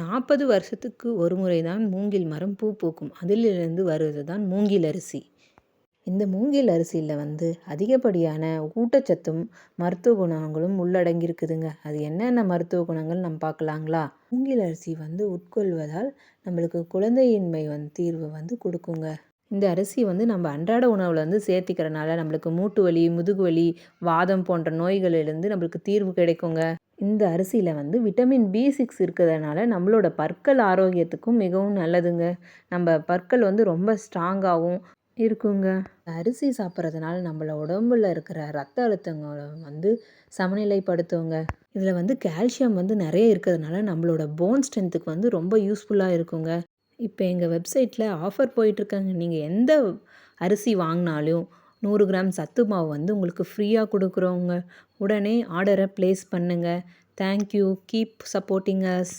40 வருஷத்துக்கு ஒரு முறை தான் மூங்கில் மரம் பூ பூக்கும். அதிலிருந்து வருவது தான் மூங்கில் அரிசி. இந்த மூங்கில் அரிசியில் அதிகப்படியான ஊட்டச்சத்தும் மருத்துவ குணங்களும் உள்ளடங்கியிருக்குதுங்க. அது என்னென்ன மருத்துவ குணங்கள் நம்ம பார்க்கலாங்களா? மூங்கில் அரிசி உட்கொள்வதால் நம்மளுக்கு குழந்தையின்மை தீர்வு கொடுக்குங்க. இந்த அரிசி நம்ம அன்றாட உணவில் சேர்த்திக்கிறனால நம்மளுக்கு மூட்டு வலி, முதுகு வலி, வாதம் போன்ற நோய்களிலிருந்து நம்மளுக்கு தீர்வு கிடைக்குங்க. இந்த அரிசியில் விட்டமின் B6 இருக்கிறதுனால நம்மளோட பற்கள் ஆரோக்கியத்துக்கும் மிகவும் நல்லதுங்க. நம்ம பற்கள் ரொம்ப ஸ்ட்ராங்காகவும் இருக்குங்க. அரிசி சாப்பிட்றதுனால நம்மள உடம்புல இருக்கிற ரத்த அழுத்தங்களை சமநிலைப்படுத்துங்க. இதில் கால்சியம் நிறைய இருக்கிறதுனால நம்மளோட போன் ஸ்ட்ரென்த்துக்கு ரொம்ப யூஸ்ஃபுல்லாக இருக்குங்க. இப்போ எங்கள் வெப்சைட்டில் ஆஃபர் போயிட்டுருக்காங்க. நீங்கள் எந்த அரிசி வாங்கினாலும் 100 கிராம் சத்து மாவு உங்களுக்கு ஃப்ரீயாக கொடுக்குறோங்க. உடனே ஆர்டரை ப்ளேஸ் பண்ணுங்கள். தேங்க்யூ. Keep supporting us.